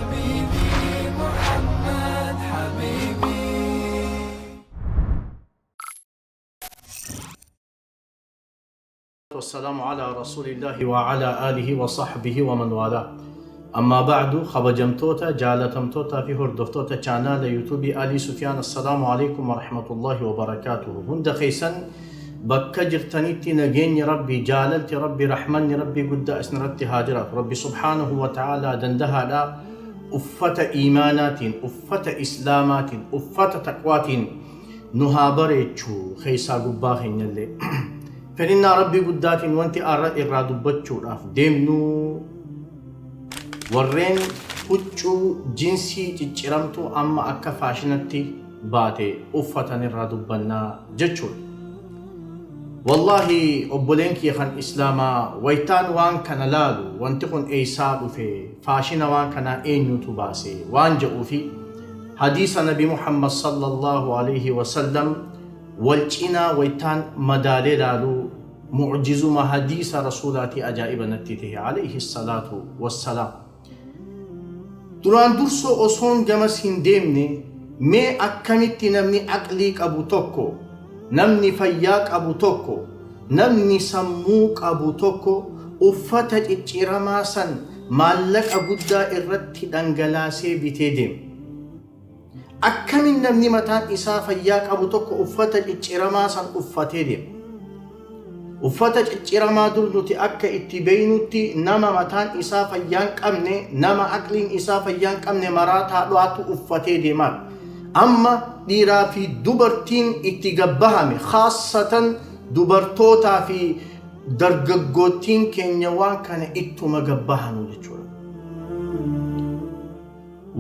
حبيبي محمد حبيبي. والسلام على رسول الله وعلى آله وصحبه ومن والاه. أما بعد خبجمتوتا جالتمتوتا في هردفتوتا چانال يوتيوب آلي سفيان. السلام عليكم ورحمة الله وبركاته. هند خيسن بكا جرتنيتي نجيني ربي جاللتي ربي رحمني ربي قد أسنرتي هاجرات ربي سبحانه وتعالى دندها لا أفة إيمانات أفة إسلامات أفة تقوات نهابريتشو خيسا قباخين اللي فإننا ربي قدات وانت إرادو بچو راف ديمنو ورين هجو جنسي جرمتو أما أكا فاشنتي باتي أفتن إرادو بنا جچو. والله أبولينك يخن إسلاما ويتان وان كان لالو وانتقن إيسابو في فاشنا وان كان إينيو تباسي وان جاءو في حديث نبي محمد صلى الله عليه وسلم والجنا ويتان مدالي لالو معجز ما حديث رسولاتي أجائب نتيته عليه الصلاة والسلام. duraan dursoo osoon gamas hin deemne mee akkamitti namni aqlii qabu tokko, namni fayyaa qabu tokko, namni sammuu qabu tokko uffata cicciramaa san maallaqa guddaa irratti dhangalaasee bitee deema. Akkamin namni mataan isaa fayyaa qabu tokko uffata cicciramaa san uffatee deema. Uffata cicciramaa dur nuti akka itti beeynutti nama mataan isaa fayyaan qabne, nama aqliin isaa fayyaan qabne maraataa dho'atu uffatee deemaa. Amma dhiiraa fi dubartiin itti gabbahame, khaassatan dubartootaa fi dargaggoottiin keenya waan kana ittuma gabbahanu jechuudha.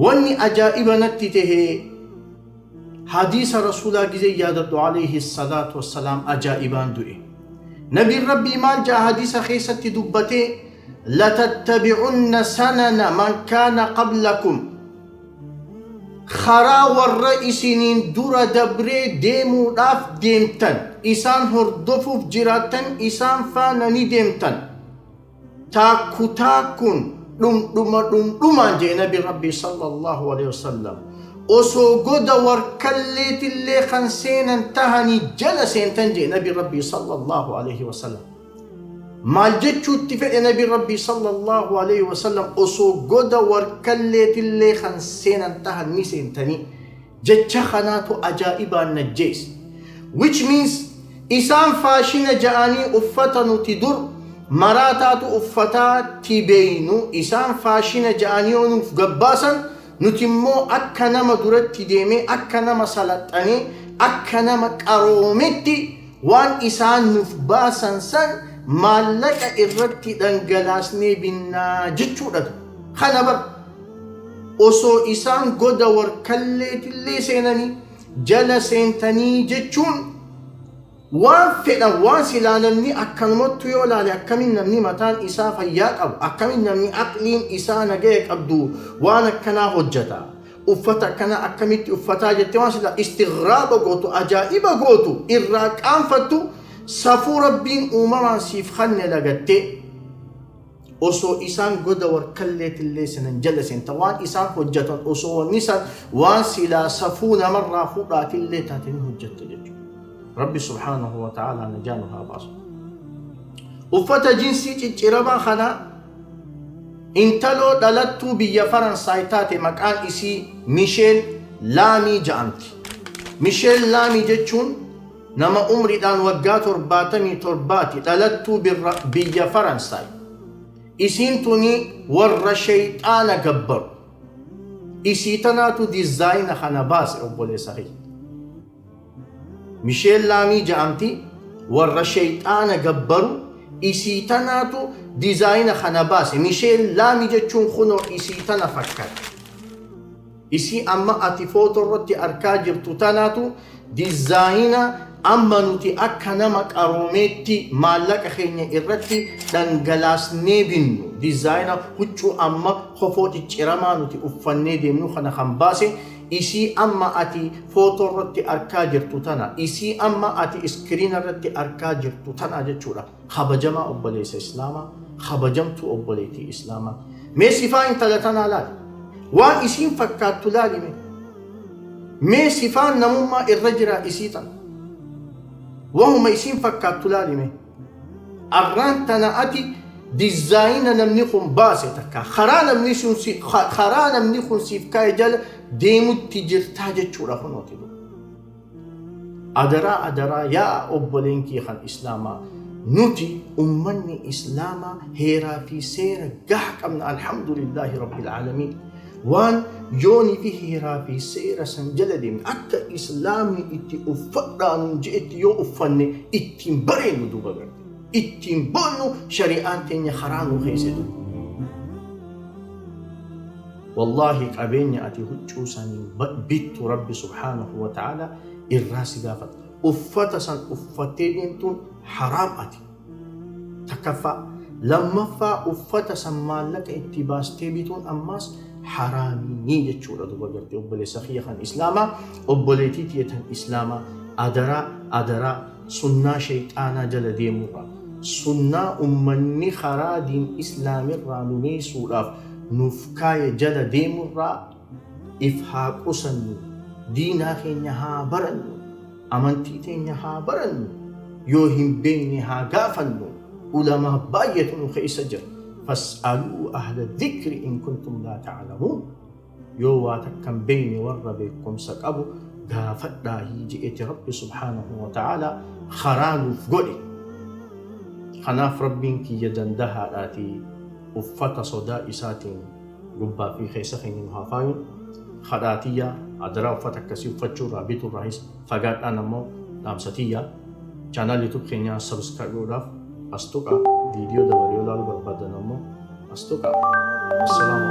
Wanni ajaa'iba natti tahe hadiisa rasuulaa gizee yaadadhu alayhi salaatu wassalaam ajaa'ibaan du'e. نبي ربي مال جاء حديث خيسة دبته لتتبعن سنن من كان قبلكم خرا والرئيسين دور دبري ديمو راف ديمتن إسان هردفو جراتن إسان فانني ديمتن تاكو تاكون لم جاء نبي ربي صلى الله عليه وسلم osoo goda warkalleetillee kan seenan tahanii jala seentan jee nabi rabbii sallallahu alaihi wasallam. Maal jechuutti fedhe nabi rabbii sallallahu alaihi wasallam osoo goda warkalleetillee kan seenan tahanii seentanii jecha kanaatu ajaa'ibaan najjees. Which means isaan faashina ja'anii uffata nuti dur maraataatu uffataa tibeeynu isaan faashina ja'anii onuuf gabbaasan nuti immoo akka nama duratti deemee akka nama salaxanee akka nama qaroometti waan isaan nuuf baasan san maallaqa irratti dhangalaasnee binnaa jechuudha. Kana bar osoo isaan goda warkalleetillee seenanii jala seentanii jechuun waan fedhan waan silaa namni akkanumatti yoo ilaale akkamin namni mataan isaa fayyaa qabu akkamin namni aqliin isaa nagaya qabdu waan akkanaa hojjeta uffata akkanaa akkamitti uffataa jettee waan silaa istighraaba gootu ajaa'iba gootu irraa qaanfattu safuu rabbiin uumamaan siif kanne lagattee osoo isaan goda warkalleetillee senan jala seenta waan isaan hojjetan osoo wanni san waan silaa safuu namarraa fudhaatillee taatanii hojjette jechuudha. ربي سبحانه وتعالى نجانها باص وفتا جنسي تجربا خنا انتلو دلتو بيا فرنسايتاتي مكان اسي ميشيل لامي جامتي. ميشيل لامي جتشون نما عمري دان وقات ترباتمي ترباتي دلتو بيا فرنساي اسينتوني ور شيطان قبر اسيتناتو ديزاين خنا باس أبولي صحيح. ميشيل لامي جامتي ور شيطان قبرو إسيتناتو ديزاين خنباس. ميشيل لامي جتشون خنو إسيتنا فكر إسي أما أتي فوتو رتي أركاجر تتناتو ديزاين أما نتي أكنمك أروميتي مالك خيني إرتي دنجلاس نيبينو ديزاين هجو أما خفوتي تشيرما نتي أفني ديمنو خنا خنباسي إسي أما أتي فوتو رتي أركاجر تتنا إسي أما أتي إسكرين رتي أركاجر تتنا جتشورا خبجما أبوليس إسلاما خبجمتو أبوليتي إسلاما مي صفا انت لتنا لا waan isiin fakkaattu laalime mee sifaan namummaa irra jira isiitan wahuma isiin fakkaattu laalime arraan tana ati dizaayina namni kun baase takka karaa namni kun siif kaa'e jala deemutti jirtaa jechuudha kunooti adaraa yaa obboleen kee kan islaamaa nuti ummanni islaamaa heeraa fi seera gaha qabna alhamdulillaahi rabbil aalamiin waan yoonii fi heeraa fi seera san jala deemne akka islaamni itti uffadhaan je'etti yoo uffanne ittiin bareennu duuba garte ittiin boonnu shari'aan teenya karaa nu keessa duuba wallaahi qabeenya ati huccuu sanii bittu rabbi subhaanahu wa ta'ala irraa si gaafata uffata san uffattee deemtuun haraam ati takkaffaa lammaffaa uffata san maallaqa itti baastee bituun ammaas haraamii jechuudha duuba gartee obboleessa kiyya kan islaamaa obboleetii tiyatan islaamaa adaraa sunnaa shayxaanaa jala deemurraa sunnaa ummanni karaa diin islaamirraa nu meesuudhaaf nuuf kaa'e jala deemurraa if haa qusannu diinaa keenya haa barannu amantii teenya haa barannu yoo hin beekne haa gaafannu ulamaa baay'eetu nu keessa jira fas'aluu ahla dhikri in kuntum laa ta'lamuun yoo waa takkan beekne warra beekumsa qabu gaafadhaa je'eeti rabbi subhaanahu wa ta'aalaa karaa nuuf godhe kanaaf rabbiin kiyya dandahaadhaatii uffata sodaa isaatiin gubbaa fi keessa keenya nu haa faayuun kadhaatiyyaa adaraa uffata akkasii uffachuurraa bituurraahis fagaadhaan ammoo dhaamsatiyyaa chaanaal yuutuub keenyaa sabskiraayib godhuudhaaf as tuqaa viidiyoo dabalee ilaaluu barbaadan ammoo as tuqaa. Assalaamu